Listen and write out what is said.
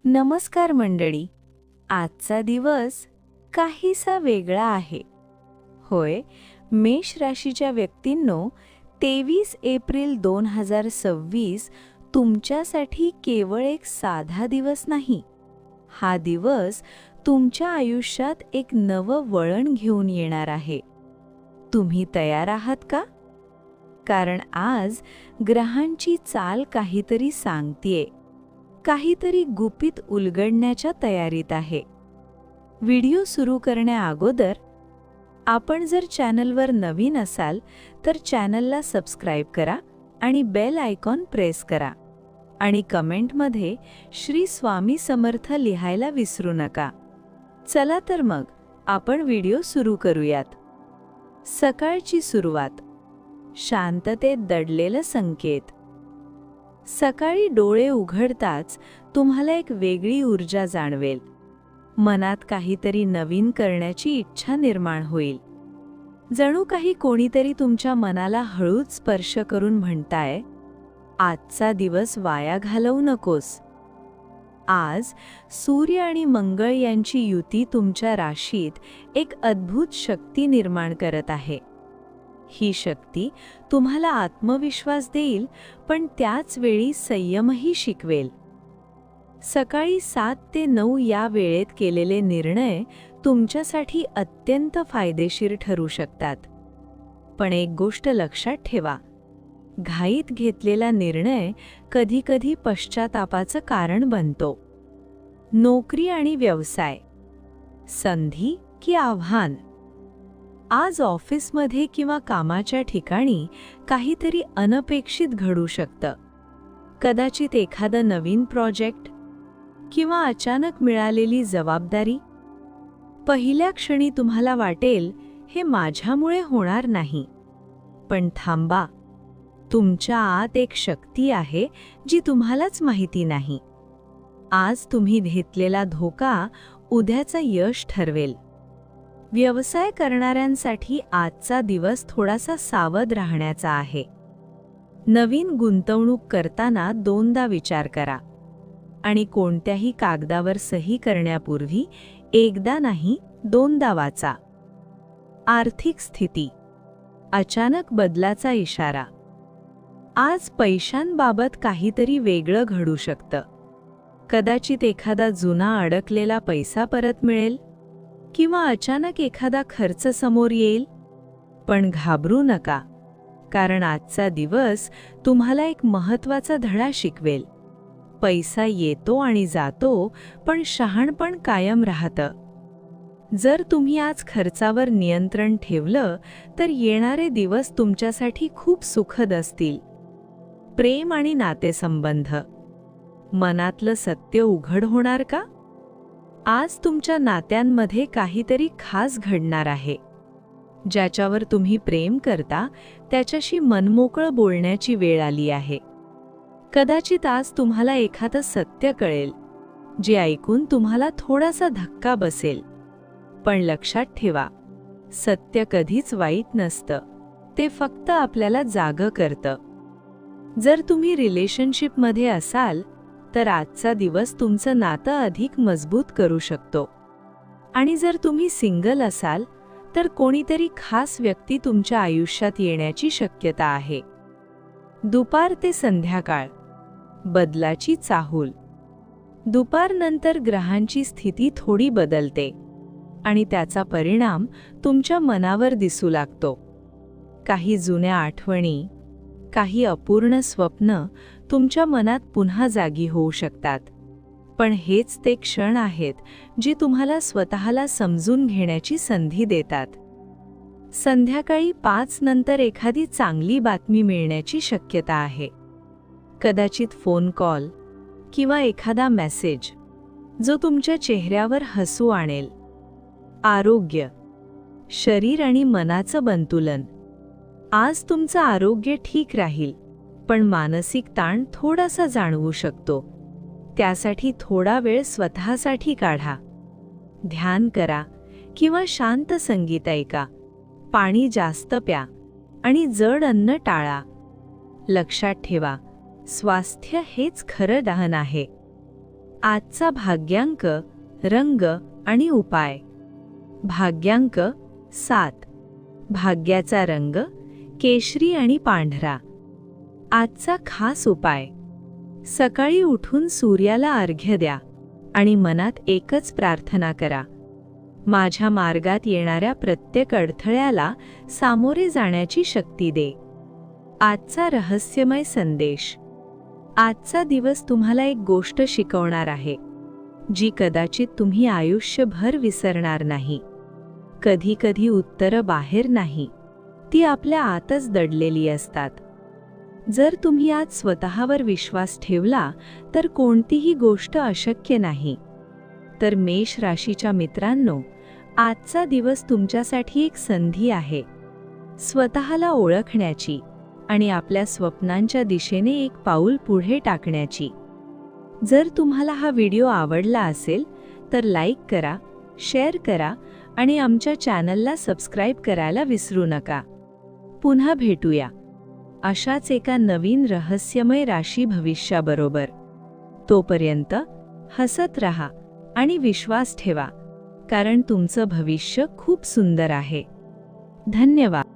नमस्कार मंडळी. आजचा दिवस काहीसा वेगळा आहे. होय, मेष राशीच्या व्यक्तींनो, 23 एप्रिल 2026 तुमच्यासाठी केवळ एक साधा दिवस नाही. हा दिवस तुमच्या आयुष्यात एक नवं वळण घेऊन येणार आहे. तुम्ही तयार आहात का? कारण आज ग्रहांची चाल काहीतरी सांगतेय, काहीतरी गुपित उलगडण्याच्या तयारीत आहे. व्हिडिओ सुरू करण्याअगोदर आपण जर चॅनलवर नवीन असाल तर चॅनलला सबस्क्राईब करा आणि बेल आयकॉन प्रेस करा आणि कमेंटमध्ये श्री स्वामी समर्थ लिहायला विसरू नका. चला तर मग आपण व्हिडिओ सुरू करूयात. सकाळची सुरुवात. शांततेत दडलेलं संकेत. सकाळी डोळे उघडताच तुम्हाला एक वेगळी ऊर्जा जाणवेल. मनात काहीतरी नवीन करण्याची इच्छा निर्माण होईल. जणू काही कोणीतरी तुमच्या मनाला हळूच स्पर्श करून म्हणताय, आजचा दिवस वाया घालवू नकोस. आज सूर्य आणि मंगळ यांची युती तुमच्या राशीत एक अद्भुत शक्ती निर्माण करत आहे. ही शक्ती तुम्हाला आत्मविश्वास देईल, पण त्याच वेळी संयमही शिकवेल. सकाळी 7 ते 9 या वेळेत केलेले निर्णय तुमच्यासाठी अत्यंत फायदेशीर ठरू शकतात. पण एक गोष्ट लक्षात ठेवा, घाईत घेतलेला निर्णय कधीकधी पश्चातापाचं कारण बनतो. नोकरी आणि व्यवसाय. संधी की आव्हान. आज ऑफिसमध्ये किंवा कामाच्या ठिकाणी काहीतरी अनपेक्षित घडू शकतं. कदाचित एखादं नवीन प्रोजेक्ट किंवा अचानक मिळालेली जबाबदारी. पहिल्या क्षणी तुम्हाला वाटेल, हे माझ्यामुळे होणार नाही. पण थांबा, तुमच्या आत एक शक्ती आहे जी तुम्हालाच माहिती नाही. आज तुम्ही घेतलेला धोका उद्याचं यश ठरवेल. व्यवसाय करणाऱ्यांसाठी आजचा दिवस थोडासा सावध राहण्याचा आहे. नवीन गुंतवणूक करताना दोनदा विचार करा आणि कोणत्याही कागदावर सही करण्यापूर्वी एकदा नाही 2दा वाचा. आर्थिक स्थिती. अचानक बदलाचा इशारा. आज पैशांबाबत काहीतरी वेगळं घडू शकतं. कदाचित एखादा जुना अडकलेला पैसा परत मिळेल किंवा अचानक एखादा खर्च समोर येईल. पण घाबरू नका, कारण आजचा दिवस तुम्हाला एक महत्त्वाचा धडा शिकवेल. पैसा येतो आणि जातो, पण शहाणपण कायम राहतं. जर तुम्ही आज खर्चावर नियंत्रण ठेवलं तर येणारे दिवस तुमच्यासाठी खूप सुखद असतील. प्रेम आणि नातेसंबंध. मनातलं सत्य उघड होणार का? आज तुमच्या नात्यांमध्ये काहीतरी खास घडणार आहे. ज्याच्यावर तुम्ही प्रेम करता त्याच्याशी मनमोकळं बोलण्याची वेळ आली आहे. कदाचित आज तुम्हाला एखादं सत्य कळेल, जे ऐकून तुम्हाला थोडासा धक्का बसेल. पण लक्षात ठेवा, सत्य कधीच वाईट नसतं, ते फक्त आपल्याला जागं करतं. जर तुम्ही रिलेशनशिपमध्ये असाल तर आजचा दिवस तुमचं नातं अधिक मजबूत करू शकतो. आणि जर तुम्ही सिंगल असाल तर कोणीतरी खास व्यक्ती तुमच्या आयुष्यात येण्याची शक्यता आहे. दुपार ते संध्याकाळ. बदलाची चाहूल. दुपारनंतर ग्रहांची स्थिती थोडी बदलते आणि त्याचा परिणाम तुमच्या मनावर दिसू लागतो. काही जुन्या आठवणी, काही अपूर्ण स्वप्न तुमच्या मनात पुन्हा जागी होऊ शकतात. पण हेच ते क्षण आहेत जे तुम्हाला स्वतःला समजून घेण्याची संधी देतात. संध्याकाळी 5 नंतर एखादी चांगली बातमी मिळण्याची शक्यता आहे. कदाचित फोन कॉल किंवा एखादा मेसेज, जो तुमच्या चेहऱ्यावर हसू आणेल. आरोग्य. शरीर आणि मनाचं संतुलन. आज तुमचं आरोग्य ठीक राहील, पण मानसिक ताण थोडासा जाणवू शकतो. त्यासाठी थोडा वेळ स्वतःसाठी काढा. ध्यान करा किंवा शांत संगीत ऐका. पाणी जास्त प्या आणि जड अन्न टाळा. लक्षात ठेवा, स्वास्थ्य हेच खरं दान आहे. आजचा भाग्यांक, रंग आणि उपाय. भाग्यांक 7. भाग्याचा रंग केशरी आणि पांढरा. आजचा खास उपाय: सकाळी उठून सूर्याला अर्घ्य द्या आणि मनात एकच प्रार्थना करा, माझ्या मार्गात येणाऱ्या प्रत्येक अडथळ्याला सामोरे जाण्याची शक्ती दे. आजचा रहस्यमय संदेश: आजचा दिवस तुम्हाला एक गोष्ट शिकवणार आहे, जी कदाचित तुम्ही आयुष्यभर विसरणार नाही. कधी कधी उत्तरं बाहेर नाही, ती आपल्या आतच दडलेली असतात. जर तुम्ही आज स्वतःवर विश्वास ठेवला तर कोणतीही गोष्ट अशक्य नाही. तर मेष राशीच्या मित्रांनो, आजचा दिवस तुमच्यासाठी एक संधी आहे, स्वतःला ओळखण्याची आणि आपल्या स्वप्नांच्या दिशेने एक पाऊल पुढे टाकण्याची. जर तुम्हाला हा व्हिडिओ आवडला असेल तर लाईक करा, शेअर करा आणि आमच्या चॅनलला सबस्क्राईब करायला विसरू नका. पुन्हा भेटूया अशाच एका नवीन रहस्यमय राशी भविष्याबरोबर. तोपर्यंत हसत रहा आणि विश्वास ठेवा, कारण तुमचं भविष्य खूप सुंदर आहे. धन्यवाद.